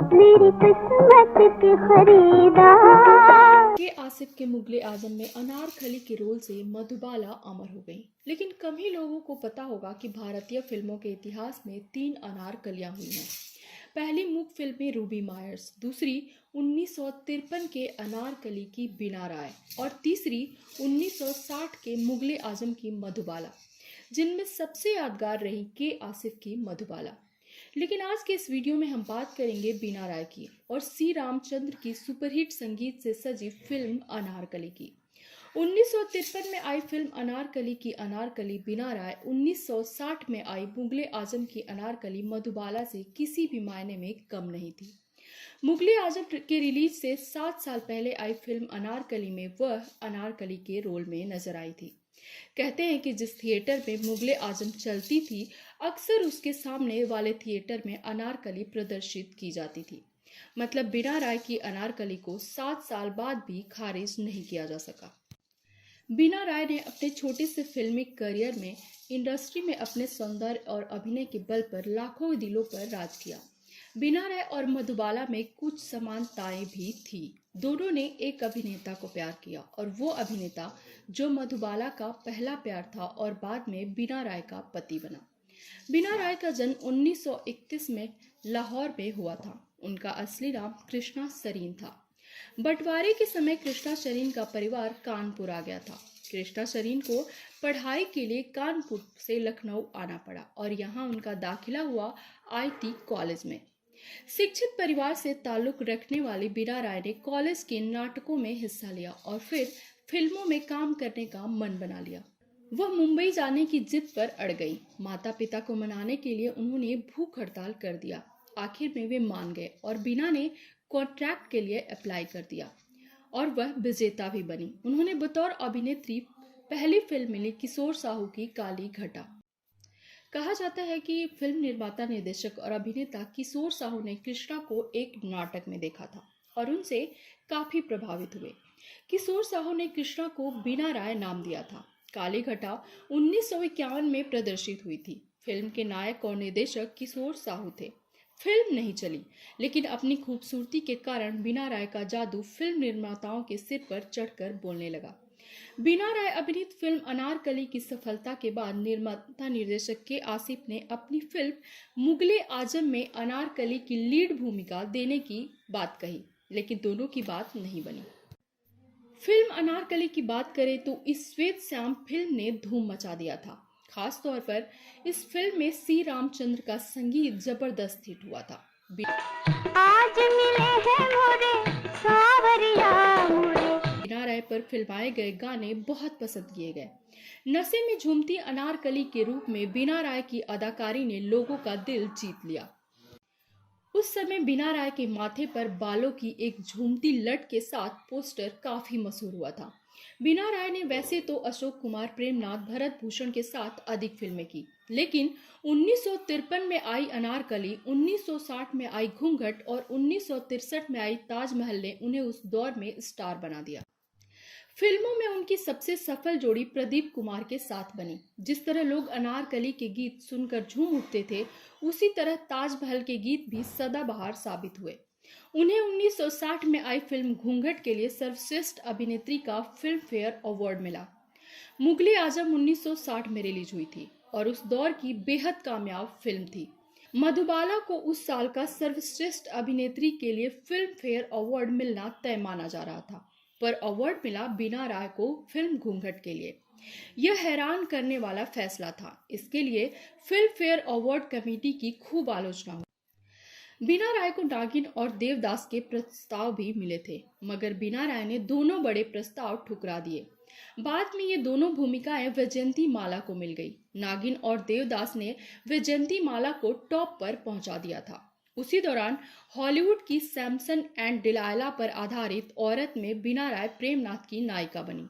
मेरी किस्मत के खरीदार। के आसिफ के मुगले आजम में अनारकली के रोल से मधुबाला अमर हो गई। लेकिन कम ही लोगों को पता होगा कि भारतीय फिल्मों के इतिहास में 3 अनारकलियां हुई हैं। पहली मूक फिल्म में रूबी मायर्स, दूसरी 1953 के अनारकली की बीना राय और तीसरी 1960 के मुगले आजम की मधुबाला, जिनमें सबसे यादगार रही के आसिफ की मधुबाला। लेकिन आज के इस वीडियो में हम बात करेंगे बीना राय की और सी रामचंद्र की सुपरहिट संगीत से सजी फिल्म अनारकली की। 1953 में आई फिल्म अनारकली की अनारकली बीना राय 1960 में आई मुगले आजम की अनारकली मधुबाला से किसी भी मायने में कम नहीं थी। मुगले आजम के रिलीज से 7 साल पहले आई फिल्म अनारकली में वह अनारकली के रोल में नजर आई थी। कहते हैं कि जिस थिएटर में मुगले आजम चलती थी, अक्सर उसके सामने वाले थिएटर में अनारकली प्रदर्शित की जाती थी। मतलब बीना राय की अनारकली को 7 साल बाद भी खारिज नहीं किया जा सका। बीना राय ने अपने छोटे से फिल्मी करियर में इंडस्ट्री में अपने सौंदर्य और अभिनय के बल पर लाखों दिलों पर राज किया। बीना राय और मधुबाला में कुछ समानताएं भी थी। दोनों ने एक अभिनेता को प्यार किया और वो अभिनेता जो मधुबाला का पहला प्यार था और बाद में बीना राय का पति बना। बीना राय का जन्म 1931 में लाहौर में हुआ था। उनका असली नाम कृष्णा सरीन था। बंटवारे के समय कृष्णा सरीन का परिवार कानपुर आ गया था। कृष्णा सरीन को पढ़ाई के लिए कानपुर से लखनऊ आना पड़ा और यहाँ उनका दाखिला हुआ आईटी कॉलेज में। शिक्षित परिवार से ताल्लुक रखने वाली बीना राय ने कॉलेज के नाटकों में हिस्सा लिया और फिर फिल्मों में काम करने का मन बना लिया। वह मुंबई जाने की जिद पर अड़ गई। माता पिता को मनाने के लिए उन्होंने भूख हड़ताल कर दिया। आखिर में वे मान गए और बीना ने कॉन्ट्रैक्ट के लिए अप्लाई कर दिया और वह विजेता भी बनी। उन्होंने बतौर अभिनेत्री पहली फिल्म मिली किशोर साहू की काली घटा। कहा जाता है कि फिल्म निर्माता, निर्देशक और अभिनेता किशोर साहू ने कृष्णा को एक नाटक में देखा था और उनसे काफी प्रभावित हुए। किशोर साहू ने कृष्णा को बीना राय नाम दिया था। काली घटा 1951 में प्रदर्शित हुई थी। फिल्म के नायक और निर्देशक किशोर साहू थे। फिल्म नहीं चली, लेकिन अपनी खूबसूरती के कारण बीना राय का जादू फिल्म निर्माताओं के सिर पर चढ़कर बोलने लगा। बीना राय अभिनीत फिल्म अनारकली की सफलता के बाद निर्माता निर्देशक के आसिफ ने अपनी फिल्म मुगले आजम में अनारकली की लीड भूमिका देने की बात कही, लेकिन दोनों की बात नहीं बनी। फिल्म अनारकली की बात करें तो इस श्वेत श्याम फिल्म ने धूम मचा दिया था। खास तौर पर इस फिल्म में सी रामचंद्र का संगीत जबरदस्त हिट हुआ था। आज मिले हैं मोरे सावरिया मोरे। बीना राय पर फिल्माए गए गाने बहुत पसंद किए गए। नशे में झूमती अनारकली के रूप में बीना राय की अदाकारी ने लोगों का दिल जीत लिया। उस समय बीना राय के माथे पर बालों की एक झूमती लट के साथ पोस्टर काफी मशहूर हुआ था। बीना राय ने वैसे तो अशोक कुमार, प्रेमनाथ, भरत भूषण के साथ अधिक फिल्में की, लेकिन 1953 में आई अनारकली, 1960 में आई घूंघट और 1963 में आई ताजमहल ने उन्हें उस दौर में स्टार बना दिया। फिल्मों में उनकी सबसे सफल जोड़ी प्रदीप कुमार के साथ बनी। जिस तरह लोग अनारकली के गीत सुनकर झूम उठते थे, उसी तरह ताजमहल के गीत भी सदाबहार साबित हुए। उन्हें 1960 में आई फिल्म घूंघट के लिए सर्वश्रेष्ठ अभिनेत्री का फिल्म फेयर अवार्ड मिला। मुगले आजम 1960 में रिलीज हुई थी और उस दौर की बेहद कामयाब फिल्म थी। मधुबाला को उस साल का सर्वश्रेष्ठ अभिनेत्री के लिए फिल्म फेयर अवार्ड मिलना तय माना जा रहा था, पर अवार्ड मिला बीना राय को फिल्म घूंघट के लिए। यह हैरान करने वाला फैसला था। इसके लिए फिल्म फेयर अवार्ड कमेटी की खूब आलोचना हुई। बीना राय को नागिन और देवदास के प्रस्ताव भी मिले थे, मगर बीना राय ने दोनों बड़े प्रस्ताव ठुकरा दिए। बाद में ये दोनों भूमिकाएं वैजयंती माला को मिल गई। नागिन और देवदास ने वैजयंती माला को टॉप पर पहुंचा दिया था। उसी दौरान हॉलीवुड की सैमसन एंड डिलायला पर आधारित औरत में बीना राय प्रेमनाथ की नायिका बनी।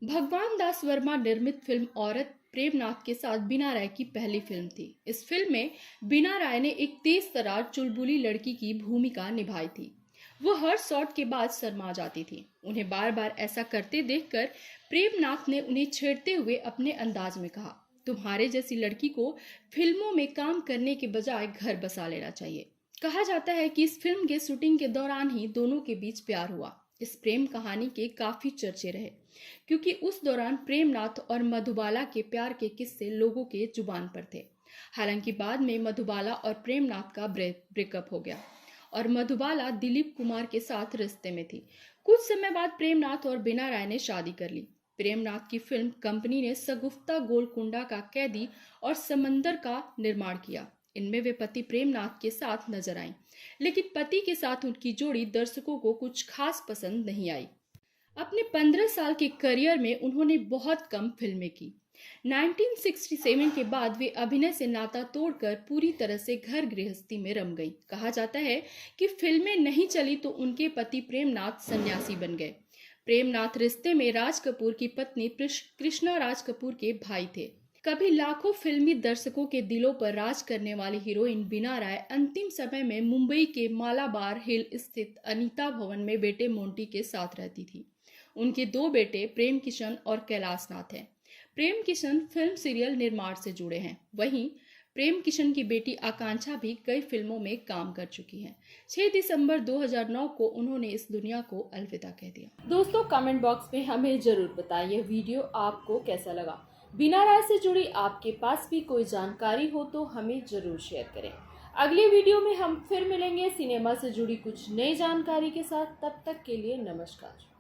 भगवान दास वर्मा निर्मित फिल्म औरत प्रेमनाथ के साथ बीना राय की पहली फिल्म थी। इस फिल्म में बीना राय ने एक तेज तरार चुलबुली लड़की की भूमिका निभाई थी। वो हर शॉट के बाद शर्मा जाती थी। उन्हें बार बार ऐसा करते देखकर प्रेमनाथ ने उन्हें छेड़ते हुए अपने अंदाज में कहा, तुम्हारे जैसी लड़की को फिल्मों में काम करने के बजाय घर बसा लेना चाहिए। कहा जाता है कि इस फिल्म के शूटिंग के दौरान ही दोनों के बीच प्यार हुआ। इस प्रेम कहानी के काफी चर्चे रहे क्योंकि उस दौरान प्रेमनाथ और मधुबाला के प्यार के किस्से लोगों के जुबान पर थे। हालांकि बाद में मधुबाला और प्रेमनाथ का ब्रेकअप हो गया और मधुबाला दिलीप कुमार के साथ रिश्ते में थी। कुछ समय बाद प्रेमनाथ और बीना राय ने शादी कर ली। प्रेमनाथ की फिल्म कंपनी ने सगुफ्ता गोलकुंडा का कैदी और समंदर का निर्माण किया। इनमें वे पति प्रेमनाथ के साथ नजर आईं, लेकिन पति के साथ उनकी जोड़ी दर्शकों को कुछ खास पसंद नहीं आई। अपने 15 साल के करियर में उन्होंने बहुत कम फिल्में की। 1967 के बाद वे अभिनय से नाता तोड़कर पूरी तरह से घर गृहस्थी में रम गईं। कहा जाता है कि फिल्में नहीं चली तो उनके पति प्रेमनाथ सन्यासी बन गए। प्रेमनाथ रिश्ते में राज कपूर की पत्नी कृष्णा राज कपूर के भाई थे। कभी लाखों फिल्मी दर्शकों के दिलों पर राज करने वाली हीरोइन बीना राय अंतिम समय में मुंबई के मालाबार हिल स्थित अनीता भवन में बेटे मोंटी के साथ रहती थी। उनके 2 बेटे प्रेम किशन और कैलाश नाथ हैं। प्रेम किशन फिल्म सीरियल निर्माण से जुड़े हैं। वहीं प्रेम किशन की बेटी आकांक्षा भी कई फिल्मों में काम कर चुकी हैं। 6 दिसंबर 2009 को उन्होंने इस दुनिया को अलविदा कह दिया। दोस्तों, कमेंट बॉक्स में हमें जरूर बताइए वीडियो आपको कैसा लगा। बीना राय से जुड़ी आपके पास भी कोई जानकारी हो तो हमें जरूर शेयर करें। अगले वीडियो में हम फिर मिलेंगे सिनेमा से जुड़ी कुछ नई जानकारी के साथ। तब तक के लिए नमस्कार।